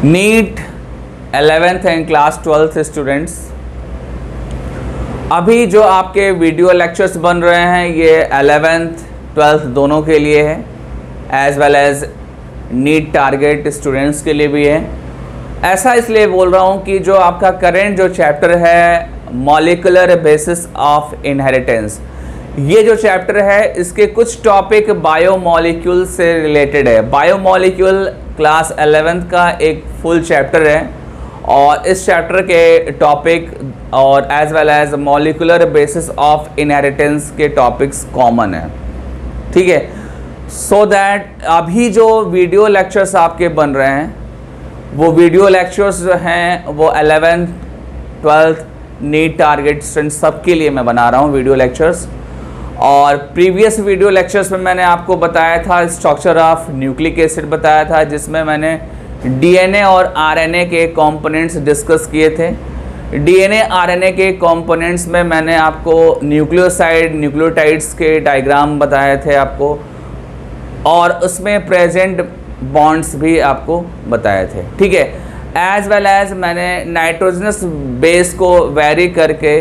NEET 11th and class 12th students, अभी जो आपके वीडियो लेक्चर्स बन रहे हैं ये 11th 12th दोनों के लिए है, as well as NEET target students के लिए भी है। ऐसा इसलिए बोल रहा हूँ कि जो आपका करेंट जो चैप्टर है मॉलिक्यूलर बेसिस ऑफ इनहेरिटेंस, ये जो चैप्टर है इसके कुछ टॉपिक बायोमॉलिक्यूल से रिलेटेड है। बायोमॉलिक्यूल क्लास 11th का एक फुल चैप्टर है और इस चैप्टर के टॉपिक और as well as molecular basis of inheritance के टॉपिक्स कॉमन है, ठीक है। सो दैट अभी जो वीडियो लेक्चर्स आपके बन रहे हैं वो वीडियो लेक्चर्स जो हैं वो 11th 12th NEET target student सबके लिए मैं बना रहा हूँ वीडियो लेक्चर्स। और प्रीवियस वीडियो लेक्चर्स में मैंने आपको बताया था स्ट्रक्चर ऑफ न्यूक्लिक एसिड बताया था, जिसमें मैंने डीएनए और आरएनए के कंपोनेंट्स डिस्कस किए थे। डीएनए आरएनए के कंपोनेंट्स में मैंने आपको न्यूक्लियोसाइड न्यूक्लियोटाइड्स के डायग्राम बताए थे आपको, और उसमें प्रेजेंट बॉन्ड्स भी आपको बताए थे, ठीक है। एज वेल एज मैंने नाइट्रोजनस बेस को वेरी करके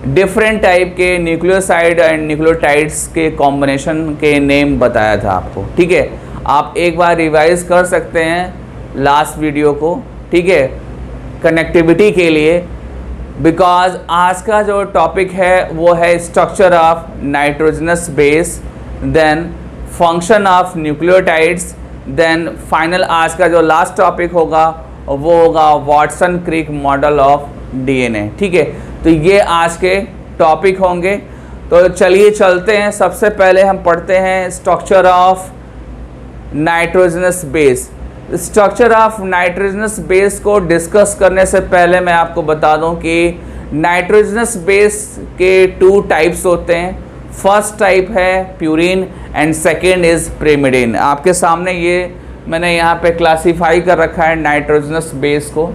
डिफरेंट टाइप के न्यूक्लियोसाइड एंड न्यूक्लियोटाइड्स के कॉम्बिनेशन के नेम बताया था आपको, ठीक है। आप एक बार रिवाइज कर सकते हैं लास्ट वीडियो को, ठीक है, कनेक्टिविटी के लिए। बिकॉज आज का जो टॉपिक है वो है structure of nitrogenous base, then function of nucleotides, then final आज का जो लास्ट टॉपिक होगा वो होगा Watson Crick model of DNA, ठीक है। तो ये आज के टॉपिक होंगे। तो चलिए चलते हैं। सबसे पहले हम पढ़ते हैं structure of nitrogenous base. Structure of nitrogenous base को डिस्कस करने से पहले मैं आपको बता दूं कि नाइट्रोजनस बेस के 2 टाइप्स होते हैं। फर्स्ट टाइप है purine and second is pyrimidine. आपके सामने ये मैंने यहाँ पे क्लासीफाई कर रखा है नाइट्रोजनस बेस को,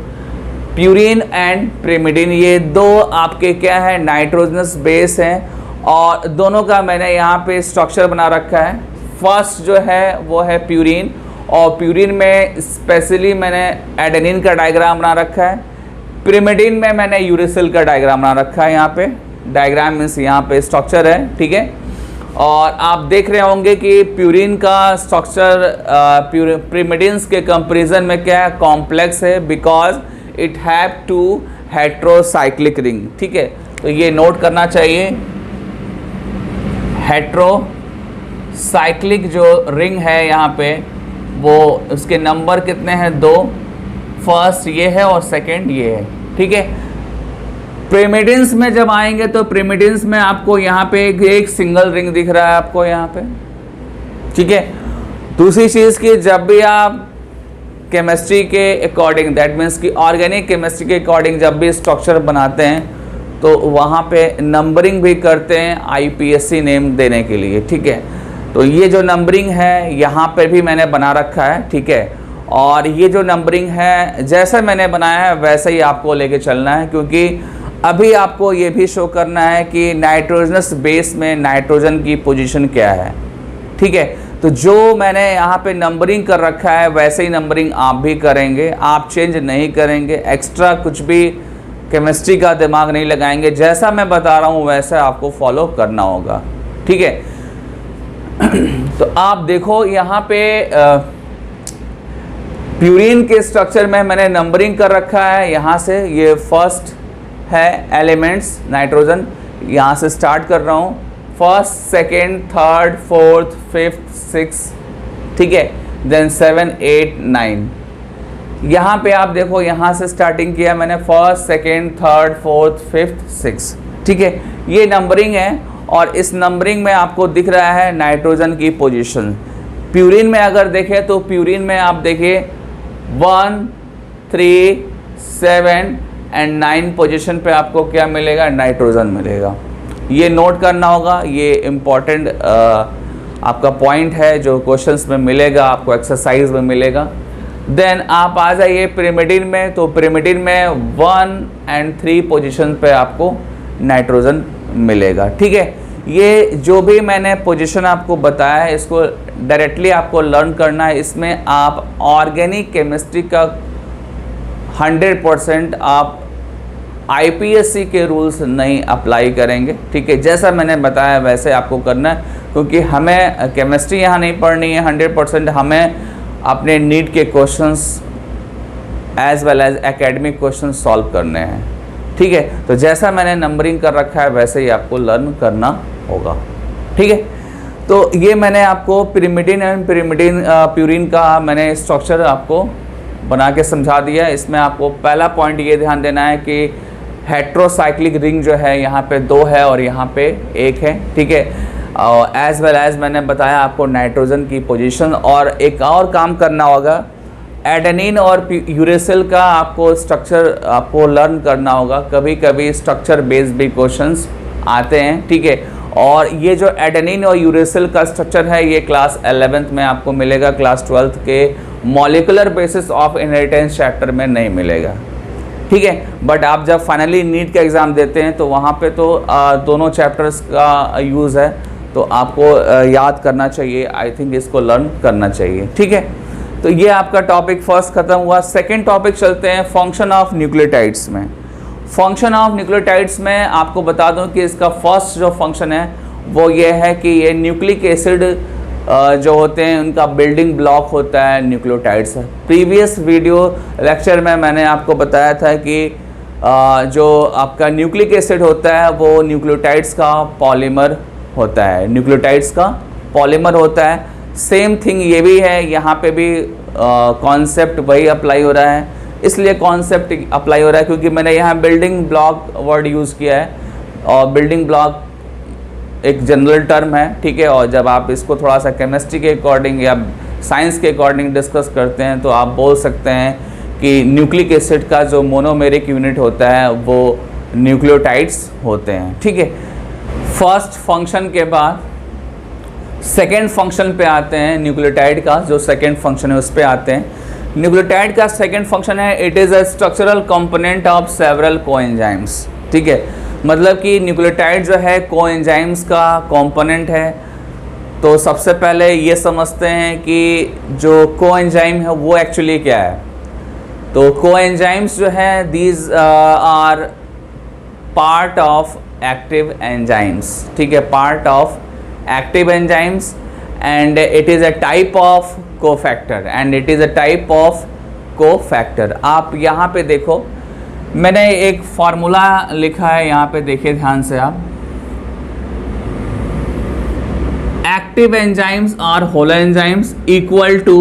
प्यूरिन एंड प्रिमिडिन। ये 2 आपके क्या है नाइट्रोजनस बेस हैं और दोनों का मैंने यहाँ पे स्ट्रक्चर बना रखा है। फर्स्ट जो है वो है प्यूरिन, और प्यूरिन में स्पेशली मैंने एडेनिन का डायग्राम बना रखा है। प्रिमिडिन में मैंने यूरेसिल का डायग्राम बना रखा है। यहाँ पे डायग्राम मीन्स यहाँ पे स्ट्रक्चर है, ठीक है। और आप देख रहे होंगे कि प्यूरिन का स्ट्रक्चर प्रिमिडिन्स के कंपेरिजन में क्या है कॉम्प्लेक्स है, because it have 2 heterocyclic ring, ठीक है। तो ये नोट करना चाहिए, हेट्रोसाइक्लिक जो रिंग है यहाँ पे वो उसके नंबर कितने हैं 2, फर्स्ट ये है और सेकंड ये है, ठीक है। प्रिमिडिन्स में जब आएंगे तो प्रिमिडिन्स में आपको यहाँ पे एक सिंगल रिंग दिख रहा है आपको यहाँ पे, ठीक है। दूसरी चीज़ की जब भी आप केमिस्ट्री के अकॉर्डिंग, दैट मीन्स कि ऑर्गेनिक केमिस्ट्री के अकॉर्डिंग जब भी स्ट्रक्चर बनाते हैं तो वहाँ पे नंबरिंग भी करते हैं आईपीएससी नेम देने के लिए, ठीक है। तो ये जो नंबरिंग है यहाँ पे भी मैंने बना रखा है, ठीक है। और ये जो नंबरिंग है जैसा मैंने बनाया है वैसे ही आपको लेके चलना है, क्योंकि अभी आपको ये भी शो करना है कि नाइट्रोजनस बेस में नाइट्रोजन की पोजीशन क्या है, ठीक है। तो जो मैंने यहाँ पे नंबरिंग कर रखा है वैसे ही नंबरिंग आप भी करेंगे, आप चेंज नहीं करेंगे, एक्स्ट्रा कुछ भी केमिस्ट्री का दिमाग नहीं लगाएंगे। जैसा मैं बता रहा हूँ वैसा आपको फॉलो करना होगा, ठीक है। तो आप देखो यहाँ पे प्यूरिन के स्ट्रक्चर में मैंने नंबरिंग कर रखा है। यहाँ से ये फर्स्ट है एलिमेंट्स नाइट्रोजन, यहाँ से स्टार्ट कर रहा हूँ, first second third fourth fifth six, ठीक है, देन 7 8 9। यहाँ पे आप देखो यहाँ से स्टार्टिंग किया मैंने, first second third fourth fifth six, ठीक है। ये नंबरिंग है और इस नंबरिंग में आपको दिख रहा है नाइट्रोजन की पोजीशन। प्यूरिन में अगर देखें तो प्यूरिन में आप देखिए 1 3 7 एंड 9 पोजीशन पे आपको क्या मिलेगा नाइट्रोजन मिलेगा। ये नोट करना होगा, ये इम्पॉर्टेंट आपका पॉइंट है जो क्वेश्चंस में मिलेगा, आपको एक्सरसाइज में मिलेगा। देन आप आ जाइए प्रिमिडिन में, तो प्रिमिडिन में 1 और 3 पोजीशन पे आपको नाइट्रोजन मिलेगा, ठीक है। ये जो भी मैंने पोजीशन आपको बताया है इसको डायरेक्टली आपको लर्न करना है। इसमें आप ऑर्गेनिक केमिस्ट्री का 100% आप IPSC के रूल्स नहीं अप्लाई करेंगे, ठीक है। जैसा मैंने बताया वैसे आपको करना है, क्योंकि हमें केमिस्ट्री यहाँ नहीं पढ़नी है 100%, हमें अपने नीट के questions as well as academic question solve करने हैं, ठीक है। तो जैसा मैंने नंबरिंग कर रखा है वैसे ही आपको लर्न करना होगा, ठीक है। तो ये मैंने आपको पिरिमिडिन एंड प्यूरिन का मैंने स्ट्रक्चर आपको बना के समझा दिया है। इसमें आपको पहला पॉइंट ये ध्यान देना है कि हेट्रोसाइक्लिक रिंग जो है यहाँ पे 2 है और यहाँ पे 1 है, ठीक है। एज वेल एज मैंने बताया आपको नाइट्रोजन की पोजीशन, और एक और काम करना होगा, एडेनिन और यूरेसिल का आपको स्ट्रक्चर आपको लर्न करना होगा। कभी कभी स्ट्रक्चर बेस्ड भी क्वेश्चंस आते हैं, ठीक है। और ये जो एडेनिन और यूरेसिल का स्ट्रक्चर है ये क्लास 11th में आपको मिलेगा, क्लास 12th के molecular basis of inheritance chapter में नहीं मिलेगा, ठीक है। बट आप जब फाइनली नीट का एग्ज़ाम देते हैं तो वहाँ पे तो दोनों चैप्टर्स का यूज़ है, तो आपको याद करना चाहिए, आई थिंक इसको लर्न करना चाहिए, ठीक है। तो ये आपका टॉपिक फर्स्ट खत्म हुआ। सेकंड टॉपिक चलते हैं फंक्शन ऑफ न्यूक्लियोटाइड्स में। फंक्शन ऑफ न्यूक्लियोटाइड्स में आपको बता दूं कि इसका फर्स्ट जो फंक्शन है वो ये है कि ये न्यूक्लिक एसिड जो होते हैं उनका बिल्डिंग ब्लॉक होता है न्यूक्लियोटाइड्स। प्रीवियस वीडियो लेक्चर में मैंने आपको बताया था कि जो आपका न्यूक्लिक एसिड होता है वो न्यूक्लियोटाइड्स का पॉलीमर होता है, न्यूक्लियोटाइड्स का पॉलीमर होता है। सेम थिंग ये भी है, यहाँ पे भी कॉन्सेप्ट वही अप्लाई हो रहा है। इसलिए कॉन्सेप्ट अप्लाई हो रहा है क्योंकि मैंने यहाँ बिल्डिंग ब्लॉक वर्ड यूज़ किया है, और बिल्डिंग ब्लॉक एक जनरल टर्म है, ठीक है। और जब आप इसको थोड़ा सा केमिस्ट्री के अकॉर्डिंग या साइंस के अकॉर्डिंग डिस्कस करते हैं तो आप बोल सकते हैं कि न्यूक्लिक एसिड का जो मोनोमेरिक यूनिट होता है वो न्यूक्लियोटाइड्स होते हैं, ठीक है। फर्स्ट फंक्शन के बाद सेकेंड फंक्शन पे आते हैं। न्यूक्लियोटाइड का जो सेकेंड फंक्शन है उस पे आते हैं। न्यूक्लियोटाइड का सेकेंड फंक्शन है it is a structural component of several coenzymes, ठीक है। मतलब कि न्यूक्लियोटाइड जो है कोएंजाइम्स का कंपोनेंट है। तो सबसे पहले ये समझते हैं कि जो कोएंजाइम है वो एक्चुअली क्या है। तो कोएंजाइम्स जो है these are part of active enzymes, ठीक है, part of active enzymes, and it is a type of cofactor, and it is a type of cofactor। आप यहाँ पे देखो मैंने एक फार्मूला लिखा है, यहाँ पे देखिए ध्यान से आप। Active enzymes are holo enzymes equal to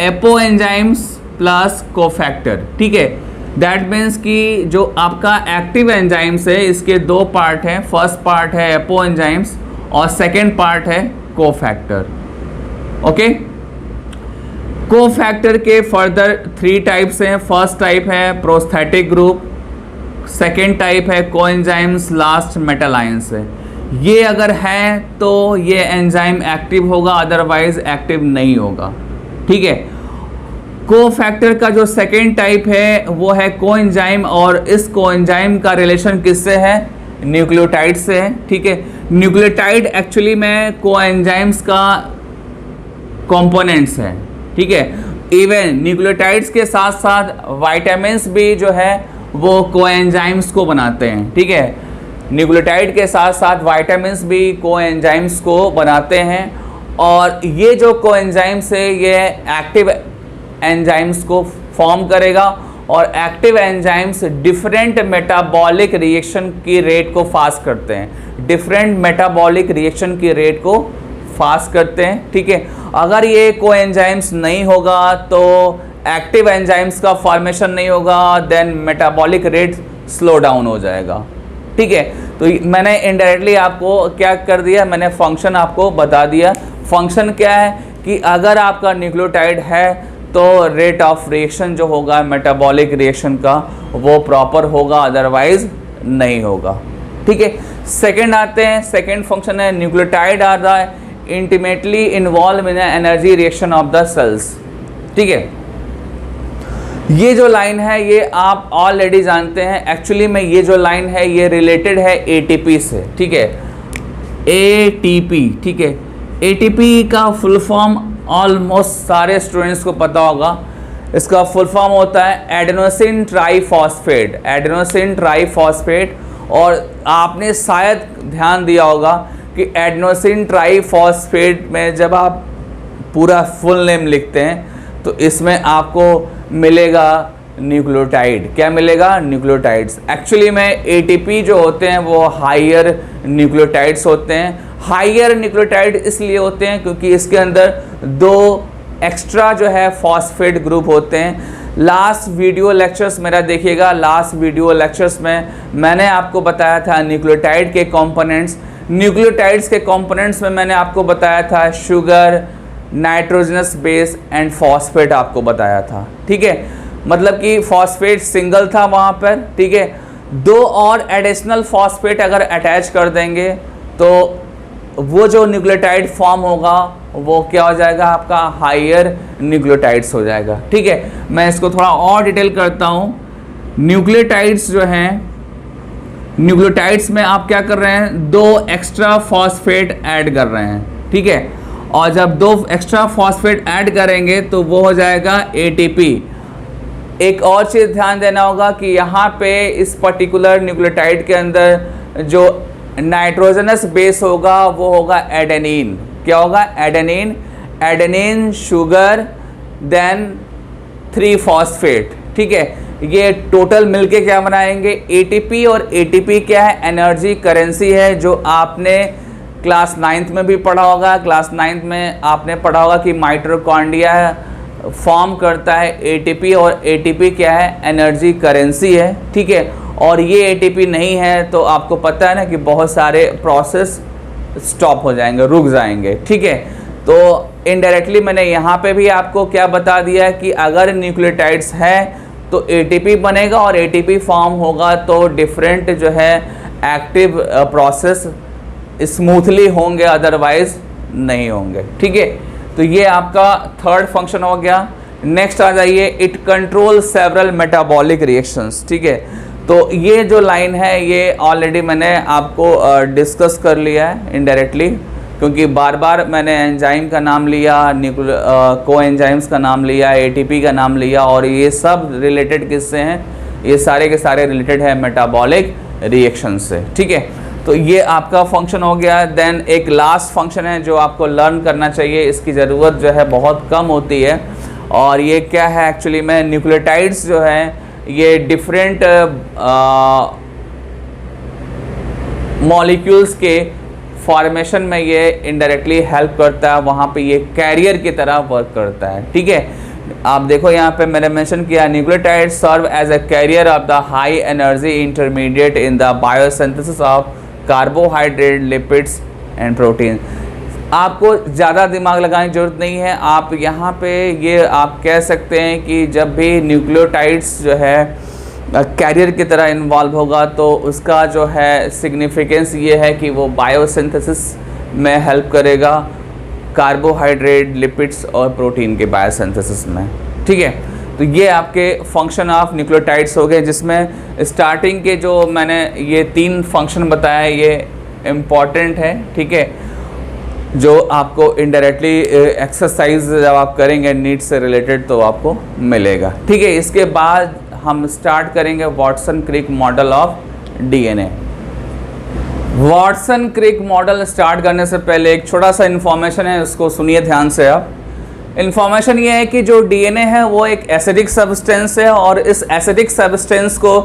apo enzymes plus cofactor, ठीक है। दैट मीन्स कि जो आपका एक्टिव एंजाइम्स है इसके 2 पार्ट हैं। फर्स्ट पार्ट है एपो एंजाइम्स और सेकेंड पार्ट है कोफैक्टर, ओके। कोफैक्टर के फर्दर 3 टाइप्स हैं। फर्स्ट टाइप है प्रोस्थेटिक ग्रुप, सेकेंड टाइप है कोएंजाइम्स, लास्ट मेटालाइंस है। ये अगर है तो ये एंजाइम एक्टिव होगा, अदरवाइज एक्टिव नहीं होगा, ठीक है। कोफैक्टर का जो सेकेंड टाइप है वो है कोएंजाइम, और इस कोएंजाइम का रिलेशन किससे है, न्यूक्लियोटाइड से है, ठीक है। न्यूक्लियोटाइड एक्चुअली में कोएंजाइम्स का कंपोनेंट्स है, ठीक है। इवन न्यूक्लियोटाइड्स के साथ साथ विटामिन्स भी जो है वो कोएंजाइम्स को बनाते हैं, ठीक है। न्यूक्लियोटाइड के साथ साथ विटामिन्स भी कोएंजाइम्स को बनाते हैं, और ये जो कोएंजाइम्स है ये एक्टिव एंजाइम्स को फॉर्म करेगा, और active enzymes different metabolic reaction की रेट को फास्ट करते हैं, डिफरेंट मेटाबॉलिक रिएक्शन की रेट को फास्ट करते हैं, ठीक है। अगर ये कोएंजाइम्स नहीं होगा तो एक्टिव एंजाइम्स का फॉर्मेशन नहीं होगा, then metabolic rate slow down हो जाएगा, ठीक है। तो मैंने इनडायरेक्टली आपको क्या कर दिया, मैंने फंक्शन आपको बता दिया। फंक्शन क्या है कि अगर आपका न्यूक्लियोटाइड है तो रेट ऑफ रिएक्शन जो होगा मेटाबॉलिक रिएक्शन का वो प्रॉपर होगा, अदरवाइज नहीं होगा, ठीक है। सेकंड आते हैं, सेकंड फंक्शन है nucleotide are the intimately involve in energy reaction of the cells, ठीक है। ये जो लाइन है ये आप ऑलरेडी जानते हैं। एक्चुअली में ये जो लाइन है ये रिलेटेड है एटीपी से, ठीक है, एटीपी, ठीक है। एटीपी का फुल फॉर्म ऑलमोस्ट सारे स्टूडेंट्स को पता होगा, इसका फुल फॉर्म होता है एडेनोसिन ट्राईफॉस्फेट, एडेनोसिन ट्राईफॉस्फेट। और आपने शायद ध्यान दिया होगा कि एडेनोसिन ट्राईफॉस्फेट में जब आप पूरा फुल नेम लिखते हैं तो इसमें आपको मिलेगा न्यूक्लियोटाइड। क्या मिलेगा? न्यूक्लियोटाइड्स। एक्चुअली में एटीपी जो होते हैं वो हायर न्यूक्लियोटाइड्स होते हैं। हायर न्यूक्लियोटाइड इसलिए होते हैं क्योंकि इसके अंदर 2 एक्स्ट्रा जो है फॉस्फेट ग्रुप होते हैं। लास्ट वीडियो लेक्चर्स मेरा देखिएगा, लास्ट वीडियो लेक्चर्स में मैंने आपको बताया था न्यूक्लियोटाइड के कंपोनेंट्स। न्यूक्लियोटाइड्स के कंपोनेंट्स में मैंने आपको बताया था sugar, nitrogenous base and phosphate आपको बताया था। ठीक है, मतलब कि फॉस्फेट सिंगल था वहाँ पर। ठीक है, 2 और एडिशनल फॉस्फेट अगर अटैच कर देंगे तो वो जो न्यूक्लियोटाइड फॉर्म होगा वो क्या हो जाएगा? आपका हायर न्यूक्लियोटाइड्स हो जाएगा। ठीक है, मैं इसको थोड़ा और डिटेल करता हूँ। न्यूक्लियोटाइड्स जो हैं, न्यूक्लियोटाइड्स में आप क्या कर रहे हैं? 2 एक्स्ट्रा फॉस्फेट ऐड कर रहे हैं। ठीक है, और जब 2 एक्स्ट्रा फॉस्फेट ऐड करेंगे तो वो हो जाएगा एटीपी। एक और चीज़ ध्यान देना होगा कि यहाँ पे इस पर्टिकुलर न्यूक्लियोटाइड के अंदर जो नाइट्रोजनस बेस होगा वो होगा एडेनिन। क्या होगा? Adenine. Adenine, sugar, then 3 phosphate. ठीक है, ये टोटल मिलके क्या बनाएंगे? एटीपी। और एटीपी क्या है? एनर्जी करेंसी है, जो आपने क्लास 9th में भी पढ़ा होगा। क्लास 9th में आपने पढ़ा होगा कि माइटोकॉन्ड्रिया फॉर्म करता है एटीपी, और एटीपी क्या है? एनर्जी करेंसी है। ठीक है, और ये एटीपी नहीं है तो आपको पता है ना कि बहुत सारे प्रोसेस स्टॉप हो जाएंगे, रुक जाएंगे। ठीक है, तो इनडायरेक्टली मैंने यहाँ पे भी आपको क्या बता दिया है कि अगर न्यूक्लियोटाइड्स है तो एटीपी बनेगा, और एटीपी फॉर्म होगा तो डिफरेंट जो है एक्टिव प्रोसेस स्मूथली होंगे, अदरवाइज नहीं होंगे। ठीक है, तो ये आपका थर्ड फंक्शन हो गया। नेक्स्ट आ जाइए, it control several metabolic reactions. ठीक है, तो ये जो लाइन है ये ऑलरेडी मैंने आपको डिस्कस कर लिया है इनडायरेक्टली, क्योंकि बार बार मैंने एंजाइम का नाम लिया, को एंजाइम्स का नाम लिया, एटीपी का नाम लिया, और ये सब रिलेटेड किससे हैं? ये सारे के सारे रिलेटेड है मेटाबॉलिक रिएक्शन से। ठीक है, तो ये आपका फंक्शन हो गया। देन एक लास्ट फंक्शन है जो आपको लर्न करना चाहिए, इसकी ज़रूरत जो है बहुत कम होती है, और ये क्या है? एक्चुअली में न्यूक्लियोटाइड्स जो हैं ये डिफरेंट मॉलिक्यूल्स के फॉर्मेशन में ये इनडायरेक्टली हेल्प करता है, वहाँ पे ये कैरियर की तरह वर्क करता है। ठीक है, आप देखो यहाँ पे मैंने मेंशन किया, nucleotide serve as a carrier of the high energy intermediate in the biosynthesis of carbohydrate, lipids and protein. आपको ज़्यादा दिमाग लगाने की ज़रूरत नहीं है। आप यहाँ पे ये आप कह सकते हैं कि जब भी न्यूक्लियोटाइड्स जो है कैरियर की तरह इन्वॉल्व होगा तो उसका जो है सिग्निफिकेंस ये है कि वो बायोसिंथेसिस में हेल्प करेगा, कार्बोहाइड्रेट, लिपिड्स और प्रोटीन के बायोसिंथेसिस में। ठीक है, तो ये आपके फंक्शन ऑफ न्यूक्लियोटाइड्स हो गए, जिसमें स्टार्टिंग के जो मैंने ये 3 फंक्शन बताया ये इम्पॉर्टेंट है। ठीक है, जो आपको इनडायरेक्टली एक्सरसाइज जब आप करेंगे नीट से रिलेटेड तो आपको मिलेगा। ठीक है, इसके बाद हम स्टार्ट करेंगे Watson Crick model of DNA. Watson Crick model start करने से पहले एक छोटा सा इन्फॉर्मेशन है, उसको सुनिए ध्यान से आप। इन्फॉर्मेशन ये है कि जो डीएनए है वो एक एसिडिक सब्सटेंस है, और इस एसिडिक सब्सटेंस को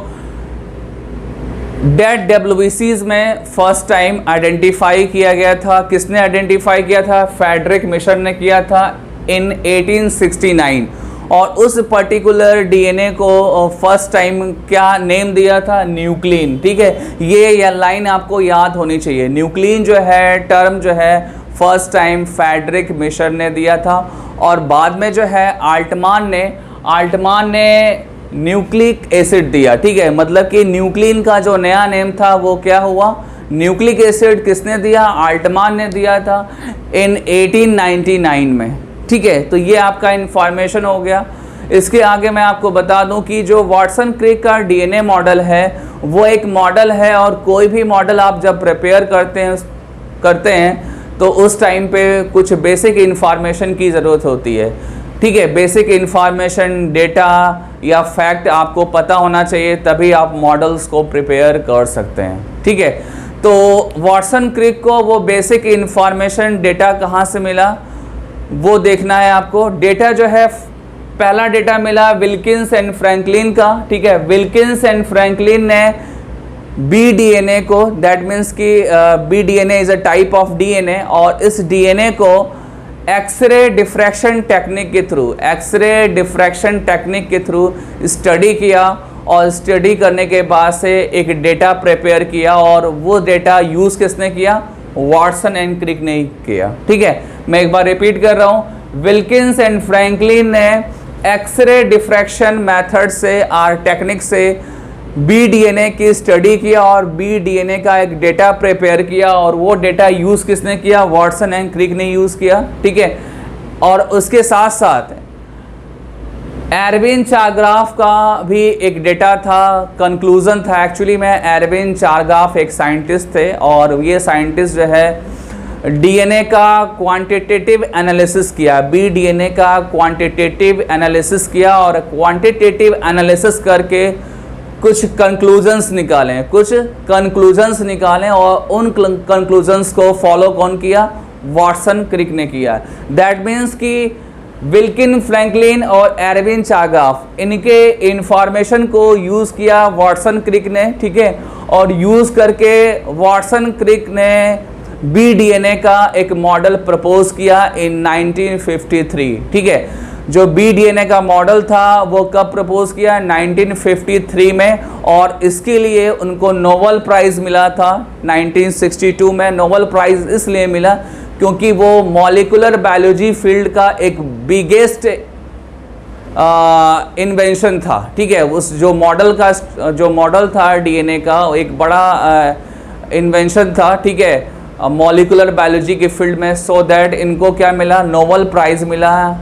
डेड डब्ल्यूबीसीज में फर्स्ट टाइम आइडेंटिफाई किया गया था। किसने आइडेंटिफाई किया था? फ्रेडरिक मिशर ने किया था इन 1869, और उस पर्टिकुलर डीएनए को फर्स्ट टाइम क्या नेम दिया था? न्यूक्लिन। ठीक है, ये लाइन आपको याद होनी चाहिए। न्यूक्लिन जो है टर्म जो है फर्स्ट टाइम फ्रेडरिक मिशर ने दिया था, और बाद में जो है आल्टमान ने न्यूक्लिक एसिड दिया। ठीक है, मतलब कि न्यूक्लिन का जो नया नेम था वो क्या हुआ? Nucleic acid. किसने दिया? आल्टमान ने दिया था इन 1899 में। ठीक है, तो ये आपका इन्फॉर्मेशन हो गया। इसके आगे मैं आपको बता दूं कि जो वाटसन क्रिक का डीएनए मॉडल है वो एक मॉडल है, और कोई भी मॉडल आप जब प्रिपेयर करते हैं तो उस टाइम पे कुछ बेसिक इन्फॉर्मेशन की ज़रूरत होती है। ठीक है, बेसिक इंफॉर्मेशन, डेटा या फैक्ट आपको पता होना चाहिए, तभी आप मॉडल्स को प्रिपेयर कर सकते हैं। ठीक है, तो वाटसन क्रिक को वो बेसिक इंफॉर्मेशन डेटा कहाँ से मिला वो देखना है आपको। डेटा जो है, पहला डेटा मिला विल्किंस एंड फ्रैंकलिन का। ठीक है, विल्किंस एंड फ्रैंकलिन ने BDNA को, दैट मीन्स कि BDNA is a type of DNA, और इस DNA को एक्सरे डिफ्रैक्शन टेक्निक के थ्रू स्टडी किया, और स्टडी करने के बाद से एक डेटा प्रिपेयर किया, और वो डेटा यूज़ किसने किया? वाटसन एंड क्रिक ने किया। ठीक है, मैं एक बार रिपीट कर रहा हूँ, विल्किंस एंड फ्रैंकलिन ने एक्सरे डिफ्रैक्शन मेथड से और टेक्निक से BDNA की स्टडी किया, और BDNA का एक डेटा प्रिपेयर किया, और वो डेटा यूज़ किसने किया? वाटसन एंड क्रिक ने यूज़ किया। ठीक है, और उसके साथ साथ एरविन चारग्राफ का भी एक डेटा था, कंक्लूजन था। एक्चुअली में एरविन चारग्राफ एक साइंटिस्ट थे, और ये साइंटिस्ट जो है DNA का क्वांटिटेटिव एनालिसिस किया, BDNA का क्वांटिटेटिव एनालिसिस किया, और क्वांटिटेटिव एनालिसिस करके कुछ कंक्लूजन्स निकालें, और उन कंक्लूजन्स को फॉलो कौन किया? वाटसन क्रिक ने किया। दैट मीन्स कि विल्किन फ्रैंकलिन और एरविन चारग्राफ, इनके इंफॉर्मेशन को यूज़ किया वाटसन क्रिक ने। ठीक है, और यूज़ करके वाटसन क्रिक ने BDNA का एक मॉडल प्रपोज किया इन 1953। ठीक है, जो BDNA का मॉडल था वो कब प्रपोज किया? 1953 में, और इसके लिए उनको नोबेल प्राइज़ मिला था 1962 में। नोबेल प्राइज़ इसलिए मिला क्योंकि वो मॉलिक्यूलर बायोलॉजी फील्ड का एक बिगेस्ट इन्वेंशन था। ठीक है, उस जो मॉडल था DNA का, एक बड़ा इन्वेंशन था। ठीक है, मॉलिक्यूलर बायोलॉजी के फील्ड में। सो दैट इनको क्या मिला? नोबेल प्राइज़ मिला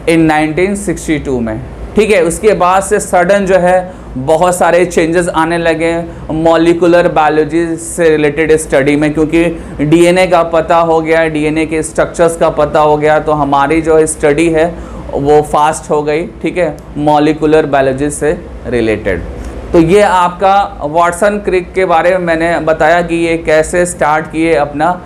इन 1962 में। ठीक है, उसके बाद से सडन जो है बहुत सारे चेंजेस आने लगे मॉलिक्यूलर बायोलॉजी से रिलेटेड स्टडी में, क्योंकि DNA का पता हो गया, DNA के स्ट्रक्चर्स का पता हो गया, तो हमारी जो स्टडी है वो फास्ट हो गई। ठीक है, मॉलिक्यूलर बायोलॉजी से रिलेटेड। तो ये आपका वाटसन क्रिक के बारे में मैंने बताया कि ये कैसे स्टार्ट किए अपना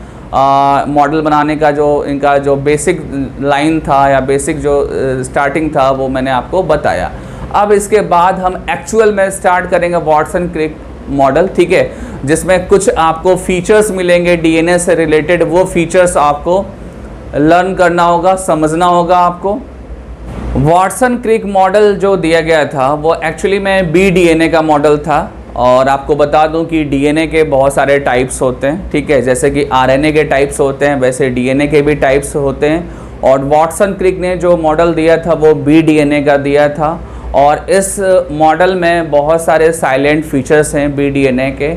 मॉडल बनाने का, जो इनका जो बेसिक लाइन था या बेसिक जो स्टार्टिंग था वो मैंने आपको बताया। अब इसके बाद हम एक्चुअल में स्टार्ट करेंगे वाटसन क्रिक मॉडल। ठीक है, जिसमें कुछ आपको फीचर्स मिलेंगे DNA से रिलेटेड, वो फीचर्स आपको लर्न करना होगा, समझना होगा आपको। वाटसन क्रिक मॉडल जो दिया गया था वो एक्चुअली में BDNA का मॉडल था, और आपको बता दूं कि DNA के बहुत सारे टाइप्स होते हैं। ठीक है, जैसे कि RNA के टाइप्स होते हैं, वैसे DNA के भी टाइप्स होते हैं, और वाटसन क्रिक ने जो मॉडल दिया था वो BDNA का दिया था, और इस मॉडल में बहुत सारे साइलेंट फीचर्स हैं BDNA के,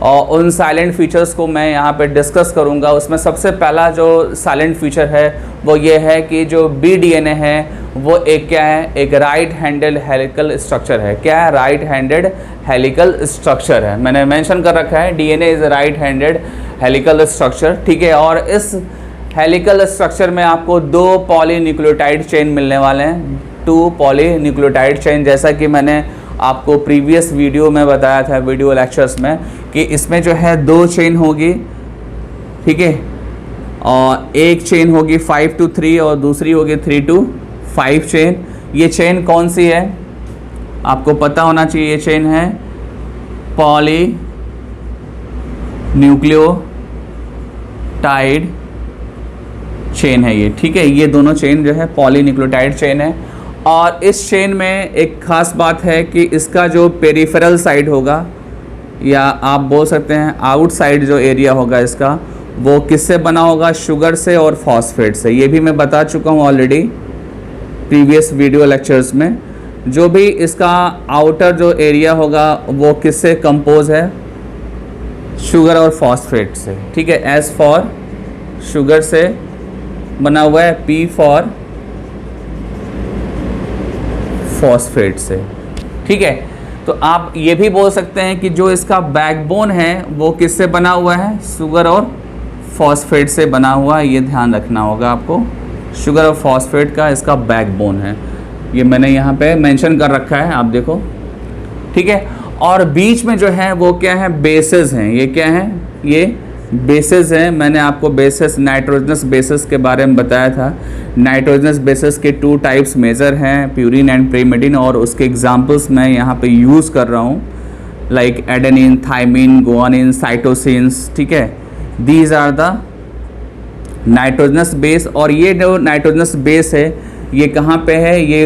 और उन साइलेंट फीचर्स को मैं यहाँ पे डिस्कस करूँगा। उसमें सबसे पहला जो साइलेंट फीचर है वो ये है कि जो BDNA है वो एक क्या है? एक राइट हैंडेड हेलिकल स्ट्रक्चर है। क्या है? राइट हैंडेड हेलिकल स्ट्रक्चर है। मैंने मेंशन कर रखा है DNA is right handed helical structure. ठीक है, और इस हेलिकल स्ट्रक्चर में आपको 2 पॉलीन्यूक्लियोटाइड चेन मिलने वाले हैं, 2 पॉलीन्यूक्लियोटाइड चेन, जैसा कि मैंने आपको प्रीवियस वीडियो में बताया था, वीडियो लेक्चर्स में, कि इसमें जो है 2 चेन होगी। ठीक है, और एक चेन होगी 5 to 3 और दूसरी होगी 3 to 5 चेन। ये चेन कौन सी है? आपको पता होना चाहिए। ये चेन है पॉलीन्यूक्लियोटाइड चेन है ये। ठीक है, ये दोनों चेन जो है पॉलीन्यूक्लियोटाइड चेन है, और इस चेन में एक ख़ास बात है कि इसका जो पेरिफेरल साइड होगा, या आप बोल सकते हैं आउटसाइड जो एरिया होगा इसका, वो किससे बना होगा? शुगर से और फॉस्फेट से। ये भी मैं बता चुका हूँ ऑलरेडी प्रीवियस वीडियो लेक्चर्स में। जो भी इसका आउटर जो एरिया होगा वो किससे कंपोज है? शुगर और फॉस्फेट से। ठीक है, एस फॉर शुगर से बना हुआ है, P फॉर फॉस्फेट से। ठीक है, तो आप ये भी बोल सकते हैं कि जो इसका बैकबोन है वो किससे बना हुआ है? शुगर और फॉस्फेट से बना हुआ है। ये ध्यान रखना होगा आपको। शुगर और फॉस्फेट का इसका बैकबोन है। ये मैंने यहाँ पे मेंशन कर रखा है, आप देखो, ठीक है। और बीच में जो है वो क्या है, बेसेस हैं। ये क्या है, ये बेसेस हैं। मैंने आपको बेसेस, नाइट्रोजनस बेसेस के बारे में बताया था। नाइट्रोजनस बेसेस के 2 टाइप्स मेजर हैं, प्यूरिन एंड pyrimidine, और उसके एग्जांपल्स मैं यहाँ पे यूज़ कर रहा हूँ, like adenine, thymine, guanine, cytosines, ठीक है। These are the nitrogenous base. और ये जो नाइट्रोजनस बेस है ये कहाँ पे है, ये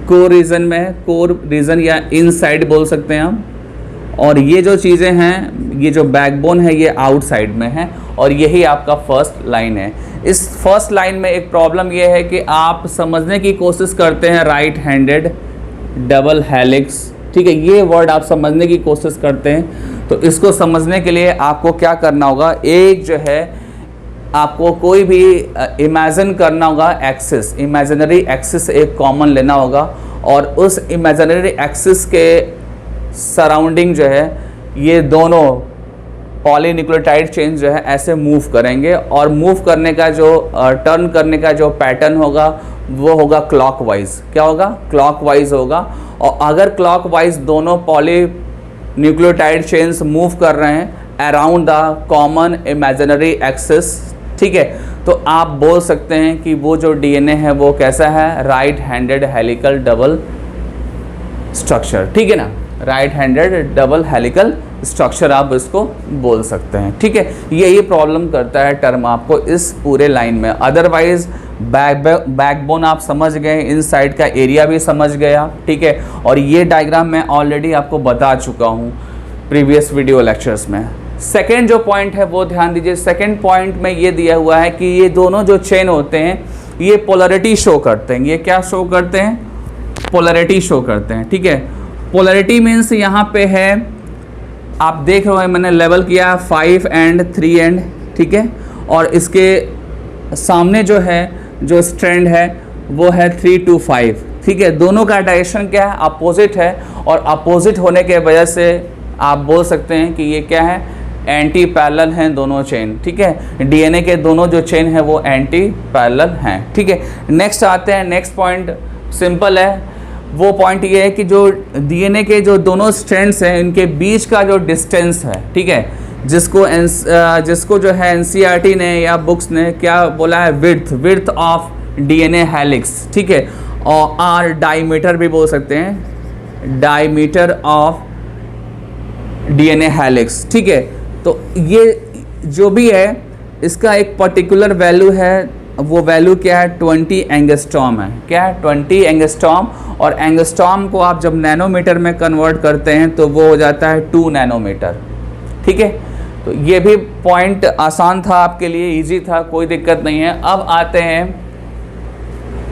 कोर रीजन में है, कोर रीजन या इनसाइड बोल सकते हैं हम। और ये जो चीज़ें हैं, ये जो बैकबोन है ये आउटसाइड में है, और यही आपका फर्स्ट लाइन है। इस फर्स्ट लाइन में एक प्रॉब्लम ये है कि आप समझने की कोशिश करते हैं राइट हैंडेड डबल हेलिक्स, ठीक है, ये वर्ड आप समझने की कोशिश करते हैं। तो इसको समझने के लिए आपको क्या करना होगा, एक जो है आपको कोई भी इमेजिन करना होगा एक्सिस, इमेजिनरी एक्सिस एक कॉमन लेना होगा, और उस इमेजिनरी एक्सिस के सराउंडिंग जो है ये दोनों पॉलीन्यूक्लियोटाइड चेन जो है ऐसे मूव करेंगे, और मूव करने का जो टर्न करने का जो पैटर्न होगा वो होगा क्लॉकवाइज। क्या होगा, क्लॉकवाइज होगा। और अगर क्लॉकवाइज दोनों पॉलीन्यूक्लियोटाइड चेन्स मूव कर रहे हैं around the common imaginary axis, ठीक है, तो आप बोल सकते हैं कि वो जो डीएनए है वो कैसा है, right handed helical double structure, ठीक है ना, right handed double helical structure आप इसको बोल सकते हैं, ठीक है। यही प्रॉब्लम करता है टर्म आपको इस पूरे लाइन में। अदरवाइज बैकबोन आप समझ गए, इनसाइड का एरिया भी समझ गया, ठीक है। और ये डायग्राम मैं ऑलरेडी आपको बता चुका हूँ प्रीवियस वीडियो लेक्चर्स में। सेकेंड जो पॉइंट है वो ध्यान दीजिए। सेकेंड पॉइंट में ये दिया हुआ है कि ये दोनों जो चेन होते हैं ये पोलरिटी शो करते हैं। ये क्या शो करते हैं, पोलरिटी शो करते हैं, ठीक है। पोलरिटी मीन्स यहाँ पे है, आप देख रहे हो मैंने लेवल किया 5 एंड 3 एंड, ठीक है। और इसके सामने जो है जो स्ट्रैंड है वो है 3 to 5, ठीक है। दोनों का डायरेक्शन क्या है, अपोजिट है, और अपोजिट होने के वजह से आप बोल सकते हैं कि ये क्या है, एंटी पैरेलल हैं दोनों चेन, ठीक है। डीएनए के दोनों जो चेन है वो एंटी पैरेलल हैं, ठीक है। नेक्स्ट आते हैं, नेक्स्ट पॉइंट सिंपल है। वो पॉइंट ये है कि जो डीएनए के जो दोनों स्ट्रैंड्स हैं इनके बीच का जो डिस्टेंस है, ठीक है, जिसको जो है एनसीईआरटी ने या बुक्स ने क्या बोला है, विड्थ ऑफ डीएनए हेलिक्स, ठीक है। और आर डायमीटर भी बोल सकते हैं, डायमीटर ऑफ डीएनए हेलिक्स, ठीक है। तो ये जो भी है इसका एक पर्टिकुलर वैल्यू है, वो वैल्यू क्या है, 20 एंगस्ट्रॉम है। क्या है, 20 एंगस्ट्रॉम। और एंगस्ट्रॉम को आप जब नैनोमीटर में कन्वर्ट करते हैं तो वो हो जाता है 2 नैनोमीटर, ठीक है। तो ये भी पॉइंट आसान था आपके लिए, इजी था, कोई दिक्कत नहीं है। अब आते हैं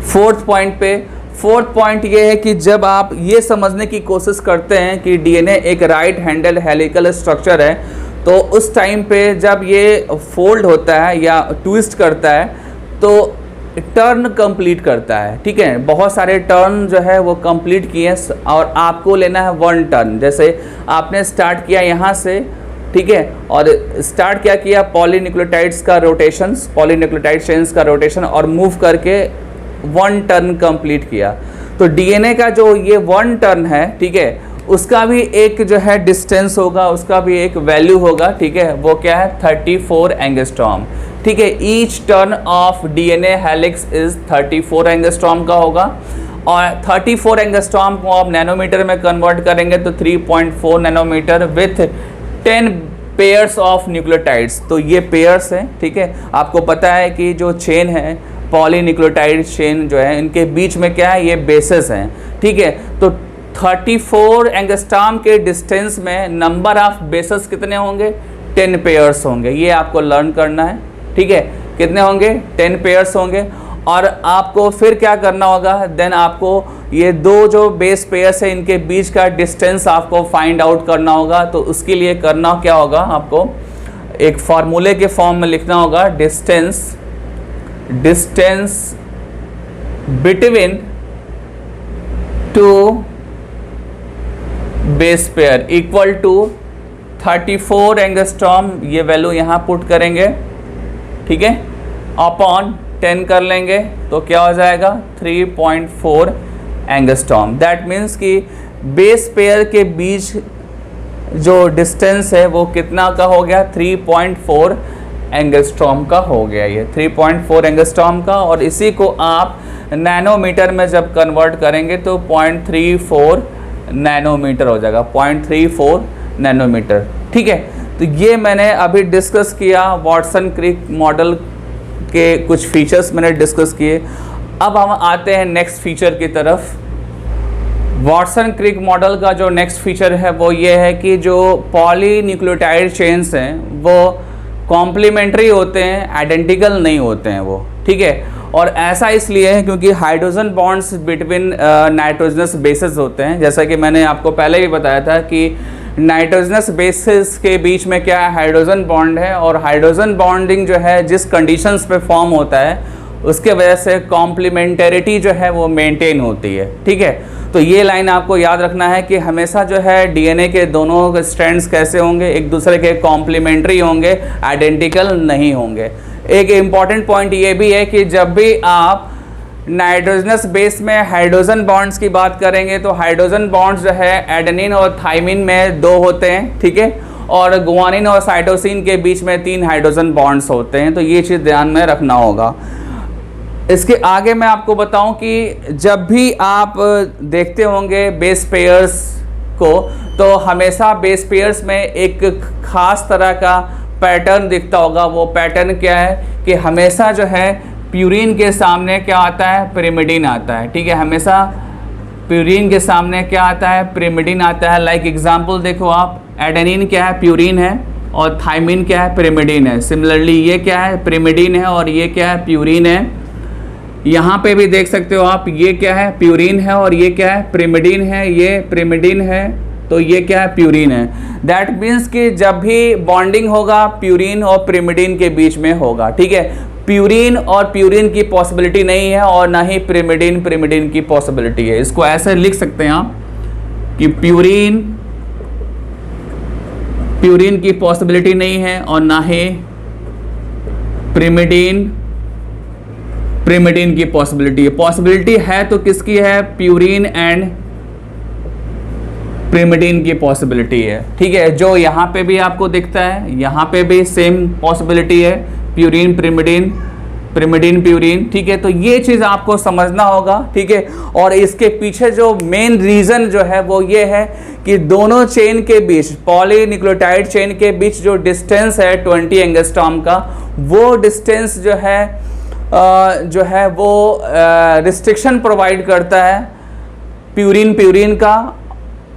फोर्थ पॉइंट पे। फोर्थ पॉइंट ये है कि जब आप ये समझने की कोशिश करते हैं कि डीएनए एक राइट हैंडल हेलिकल स्ट्रक्चर है, तो उस टाइम पे जब ये फोल्ड होता है या ट्विस्ट करता है तो टर्न कंप्लीट करता है, ठीक है। बहुत सारे टर्न जो है वो कंप्लीट किए, और आपको लेना है 1 टर्न। जैसे आपने स्टार्ट किया यहाँ से, ठीक है, और स्टार्ट क्या किया, पॉलीन्यूक्लियोटाइड्स का रोटेशन, पॉलीन्यूक्लियोटाइड चेन्स का रोटेशन, और मूव करके 1 टर्न कंप्लीट किया। तो डीएनए का जो ये 1 टर्न है, ठीक है, उसका भी एक जो है डिस्टेंस होगा, उसका भी एक वैल्यू होगा, ठीक है। वो क्या है, 34 एंगस्ट्रॉम, ठीक है। Each turn off DNA helix is 34 angstrom का होगा। और 34 एंगस्ट्रॉम को आप नैनोमीटर में कन्वर्ट करेंगे तो 3.4 nanometre with 10 pairs of nucleotides. तो ये पेयर्स हैं, ठीक है। आपको पता है कि जो चेन है, पॉलीन्यूक्लियोटाइड चेन जो है, इनके बीच में क्या है, ये बेसेस हैं, ठीक है। तो 34 एंगस्ट्रॉम के डिस्टेंस में नंबर ऑफ बेसेस कितने होंगे, 10 पेयर्स होंगे। ये आपको लर्न करना है, ठीक है। कितने होंगे, 10 पेयर्स होंगे। और आपको फिर क्या करना होगा, देन आपको ये 2 जो बेस पेयर्स है इनके बीच का डिस्टेंस आपको फाइंड आउट करना होगा। तो उसके लिए करना क्या होगा, आपको एक फार्मूले के फॉर्म में लिखना होगा, distance between 2 base pair equal to 34 angstrom, ये वैल्यू यहाँ पुट करेंगे, ठीक है, अपॉन 10 कर लेंगे तो क्या हो जाएगा 3.4 एंगस्ट्रॉम। दैट मीन्स कि बेस पेयर के बीच जो डिस्टेंस है वो कितना का हो गया 3.4 एंगस्ट्रॉम का हो गया, ये 3.4 एंगस्ट्रॉम का। और इसी को आप नैनोमीटर में जब कन्वर्ट करेंगे तो 0.34 नैनोमीटर हो जाएगा, 0.34 नैनोमीटर। ठीक है, तो ये मैंने अभी डिस्कस किया, वाटसन क्रिक मॉडल के कुछ फीचर्स मैंने डिस्कस किए। अब हम आते हैं नेक्स्ट फीचर की तरफ। वाटसन क्रिक मॉडल का जो नेक्स्ट फीचर है वो ये है कि जो पॉलीन्यूक्लियोटाइड चेन्स हैं वो कॉम्प्लीमेंट्री होते हैं, आइडेंटिकल नहीं होते हैं वो। ठीक है, और ऐसा इसलिए है क्योंकि hydrogen bonds between nitrogenous bases होते हैं। जैसा कि मैंने आपको पहले भी बताया था कि नाइट्रोजनस बेसेस के बीच में क्या है, हाइड्रोजन बॉन्ड है, और हाइड्रोजन बॉन्डिंग जो है जिस कंडीशंस पे फॉर्म होता है उसके वजह से कॉम्प्लीमेंटरिटी जो है वो मेंटेन होती है। ठीक है, तो ये लाइन आपको याद रखना है कि हमेशा जो है डीएनए के दोनों स्ट्रैंड्स कैसे होंगे, एक दूसरे के कॉम्प्लीमेंट्री होंगे, आइडेंटिकल नहीं होंगे। एक इम्पॉर्टेंट पॉइंट ये भी है कि जब भी आप नाइट्रोजनस बेस में हाइड्रोजन बॉन्ड्स की बात करेंगे तो हाइड्रोजन बॉन्ड्स जो है एडेनिन और थाइमिन में 2 होते हैं। ठीक है, और गुआनिन और साइटोसिन के बीच में 3 हाइड्रोजन बॉन्ड्स होते हैं। तो ये चीज़ ध्यान में रखना होगा। इसके आगे मैं आपको बताऊं कि जब भी आप देखते होंगे बेस पेयर्स को तो हमेशा बेस पेयर्स में एक खास तरह का पैटर्न दिखता होगा। वो पैटर्न क्या है कि हमेशा जो है प्यूरिन के सामने क्या आता है, पिरिमिडिन आता है। ठीक है, हमेशा प्यूरिन के सामने क्या आता है, पिरिमिडिन आता है। लाइक एग्जांपल देखो आप, एडेनिन क्या है, प्यूरिन है, और थाइमिन क्या है, पिरिमिडिन है। सिमिलरली ये क्या है, पिरिमिडिन है, और ये क्या है, प्यूरिन है। यहाँ पे भी देख सकते हो आप, ये क्या है, प्यूरिन है, और ये क्या है, पिरिमिडिन है, ये पिरिमिडिन है, तो ये क्या है, प्यूरिन है। दैट मीन्स कि जब भी बॉन्डिंग होगा प्यूरिन और पिरिमिडिन के बीच में होगा। ठीक है, प्यूरिन और प्यूरिन की पॉसिबिलिटी नहीं है और ना ही पिरिमिडिन की पॉसिबिलिटी है। इसको ऐसे लिख सकते हैं आप कि प्यूरिन की पॉसिबिलिटी नहीं है और ना ही पिरिमिडिन की पॉसिबिलिटी है तो किसकी है, प्यूरिन एंड पिरिमिडिन की पॉसिबिलिटी है। ठीक है, जो यहाँ पे भी आपको दिखता है, यहाँ पे भी सेम पॉसिबिलिटी है, प्यूरिन पिरिमिडिन, पिरिमिडिन प्यूरिन। ठीक है, तो ये चीज़ आपको समझना होगा। ठीक है, और इसके पीछे जो मेन रीज़न जो है वो ये है कि दोनों चेन के बीच, पॉलीन्यूक्लियोटाइड चेन के बीच जो डिस्टेंस है 20 एंगस्ट्रॉम का, वो डिस्टेंस जो है वो रिस्ट्रिक्शन प्रोवाइड करता है प्यूरिन का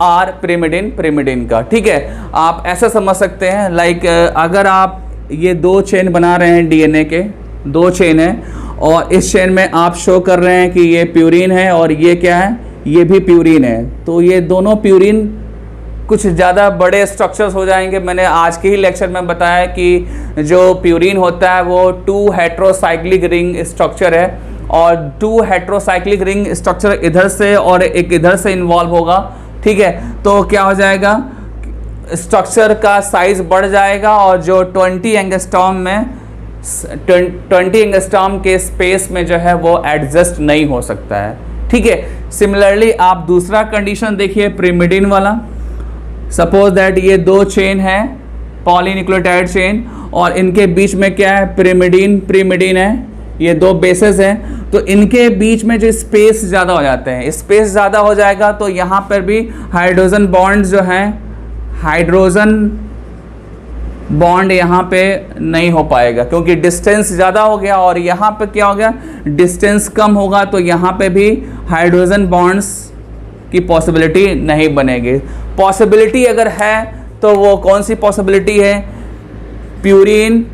और पिरिमिडिन का। ठीक है, आप ऐसा समझ सकते हैं, लाइक अगर आप ये 2 चेन बना रहे हैं, डीएनए के 2 चेन है, और इस चेन में आप शो कर रहे हैं कि ये प्यूरिन है और ये क्या है, ये भी प्यूरिन है, तो ये दोनों प्यूरिन कुछ ज़्यादा बड़े स्ट्रक्चर्स हो जाएंगे। मैंने आज के ही लेक्चर में बताया कि जो प्यूरिन होता है वो 2 हेट्रोसाइक्लिक रिंग स्ट्रक्चर है, और 2 हेट्रोसाइक्लिक रिंग स्ट्रक्चर इधर से और एक इधर से इन्वॉल्व होगा। ठीक है, तो क्या हो जाएगा, स्ट्रक्चर का साइज बढ़ जाएगा और जो 20 एंगस्ट्रॉम के स्पेस में जो है वो एडजस्ट नहीं हो सकता है। ठीक है, सिमिलरली आप दूसरा कंडीशन देखिए पिरिमिडिन वाला। सपोज दैट ये 2 चेन है, पॉलीन्यूक्लियोटाइड चेन, और इनके बीच में क्या है, पिरिमिडिन है, ये 2 बेसेस हैं, तो इनके बीच में जो स्पेस ज़्यादा हो जाते हैं, स्पेस ज़्यादा हो जाएगा तो यहाँ पर भी हाइड्रोजन बॉन्ड जो हैं, हाइड्रोजन बॉन्ड यहाँ पे नहीं हो पाएगा क्योंकि डिस्टेंस ज़्यादा हो गया, और यहाँ पे क्या हो गया, डिस्टेंस कम होगा, तो यहाँ पे भी हाइड्रोजन बॉन्ड्स की पॉसिबिलिटी नहीं बनेगी। पॉसिबिलिटी अगर है तो वो कौन सी पॉसिबिलिटी है, प्यूरिन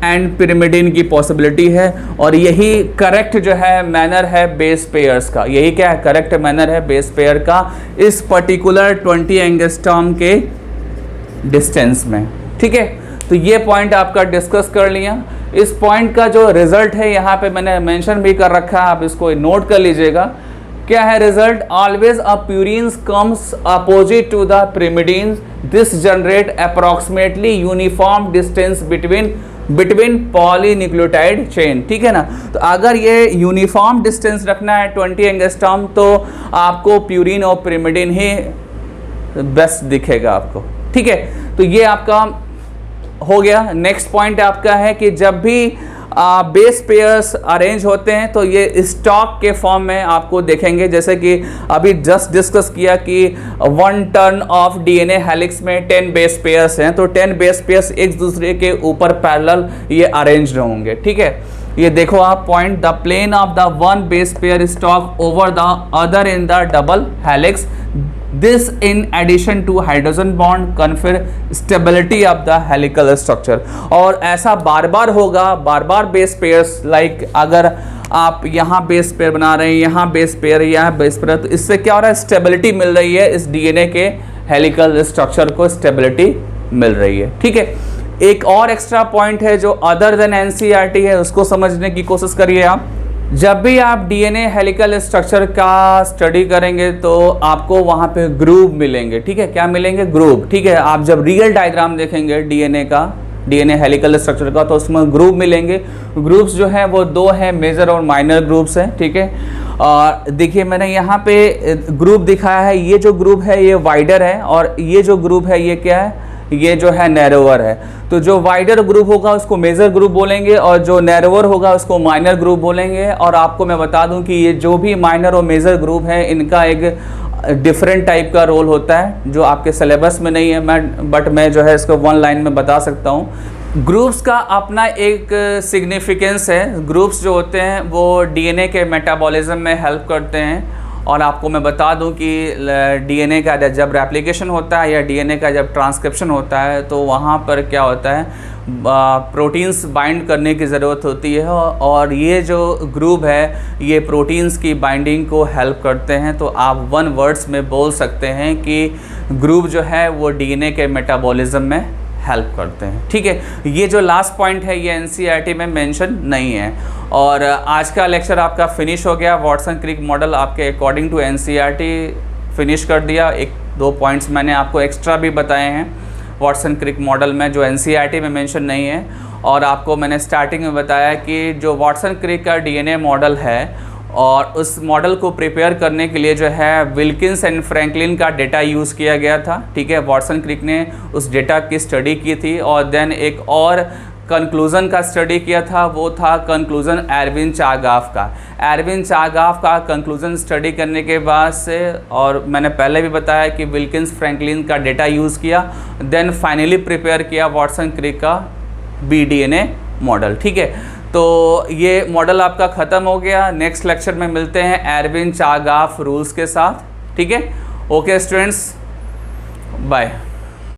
एंड पिरिमिडिन की पॉसिबिलिटी है, और यही करेक्ट जो है मैनर है बेस पेयर्स का। यही क्या है, करेक्ट मैनर है बेस पेयर का इस पर्टिकुलर 20 एंगस्ट्रॉम के डिस्टेंस में। ठीक है, तो ये पॉइंट आपका डिस्कस कर लिया। इस पॉइंट का जो रिजल्ट है यहाँ पे मैंने मेंशन भी कर रखा है, आप इसको नोट कर लीजिएगा। क्या है result, always a purines comes opposite to the pyrimidines, this generate approximately uniform distance between between polynucleotide chain, ठीक है ना। तो अगर ये यूनिफॉर्म डिस्टेंस रखना है 20 एंगस्ट्रॉम तो आपको प्यूरिन और pyrimidine ही बेस्ट दिखेगा आपको, ठीक है। तो ये आपका हो गया। नेक्स्ट पॉइंट आपका है कि जब भी बेस पेयर्स अरेंज होते हैं तो ये स्टॉक के फॉर्म में आपको देखेंगे, जैसे कि अभी जस्ट डिस्कस किया कि 1 टर्न ऑफ डीएनए हेलिक्स में 10 बेस पेयर्स हैं, तो 10 बेस पेयर्स एक दूसरे के ऊपर पैरेलल ये अरेंज होंगे, ठीक है। ये देखो आप point, the plane of the one base pair stock over the other in the double helix, this in addition to hydrogen bond confer stability of the helical structure. और ऐसा बार बार होगा, बार बार बेस पेयर्स, लाइक अगर आप यहाँ बेस पेयर बना रहे हैं, यहाँ बेस पेयर, यहाँ बेस पेयर, तो इससे क्या हो रहा है, स्टेबिलिटी मिल रही है, इस डीएनए के हेलिकल स्ट्रक्चर को स्टेबिलिटी मिल रही है, ठीक है। एक और एक्स्ट्रा पॉइंट है जो अदर देन एनसीईआरटी है, उसको समझने की कोशिश करिए आप। जब भी आप डीएनए हेलिकल स्ट्रक्चर का स्टडी करेंगे तो आपको वहाँ पे ग्रुप मिलेंगे, ठीक है। क्या मिलेंगे? ग्रुप, ठीक है। आप जब रियल डायग्राम देखेंगे डीएनए हेलिकल स्ट्रक्चर का, तो उसमें ग्रुप मिलेंगे। ग्रुप्स जो हैं वो 2 हैं, मेजर और माइनर ग्रुप्स हैं, ठीक है। और देखिए मैंने यहाँ पे ग्रुप दिखाया है, ये जो ग्रुप है ये वाइडर है, और ये जो ग्रुप है ये क्या है, ये जो है नैरोवर है। तो जो वाइडर ग्रुप होगा उसको मेजर ग्रुप बोलेंगे, और जो नैरोवर होगा उसको माइनर ग्रुप बोलेंगे। और आपको मैं बता दूं कि ये जो भी माइनर और मेजर ग्रुप है इनका एक डिफरेंट टाइप का रोल होता है जो आपके सिलेबस में नहीं है, बट मैं जो है इसको 1 लाइन में बता सकता हूँ। ग्रुप्स का अपना एक सिग्निफिकेंस है। ग्रुप्स जो होते हैं वो डीएनए के मेटाबॉलिज्म में हेल्प करते हैं। और आपको मैं बता दूं कि डीएनए का जब रेप्लिकेशन होता है या डीएनए का जब ट्रांसक्रिप्शन होता है तो वहाँ पर क्या होता है, प्रोटीन्स बाइंड करने की ज़रूरत होती है, और ये जो ग्रुप है ये प्रोटीन्स की बाइंडिंग को हेल्प करते हैं। तो आप 1 वर्ड्स में बोल सकते हैं कि ग्रुप जो है वो डीएनए के मेटाबॉलिज्म में हेल्प करते हैं, ठीक है। ये जो लास्ट पॉइंट है ये एनसीईआरटी में मेंशन नहीं है। और आज का लेक्चर आपका फिनिश हो गया। वाटसन क्रिक मॉडल आपके अकॉर्डिंग टू एनसीईआरटी फिनिश कर दिया। 1-2 पॉइंट्स मैंने आपको एक्स्ट्रा भी बताए हैं वाटसन क्रिक मॉडल में जो एनसीईआरटी में मेंशन नहीं है। और आपको मैंने स्टार्टिंग में बताया कि जो वाटसन क्रिक का डीएनए मॉडल है और उस मॉडल को प्रिपेयर करने के लिए जो है विल्किंस एंड फ्रैंकलिन का डेटा यूज़ किया गया था, ठीक है। वाटसन क्रिक ने उस डेटा की स्टडी की थी, और देन एक और कंक्लूज़न का स्टडी किया था, वो था कंक्लूज़न एरविन चागाफ का। एरविन चागाफ का कंक्लूज़न स्टडी करने के बाद से, और मैंने पहले भी बताया कि विल्किंस फ्रैंकलिन का डेटा यूज़ किया, देन फाइनली प्रिपेयर किया वाटसन क्रिक का बीडीएनए मॉडल, ठीक है। तो ये मॉडल आपका ख़त्म हो गया। नेक्स्ट लेक्चर में मिलते हैं एरविन चागाफ रूल्स के साथ, ठीक है। Okay students, bye.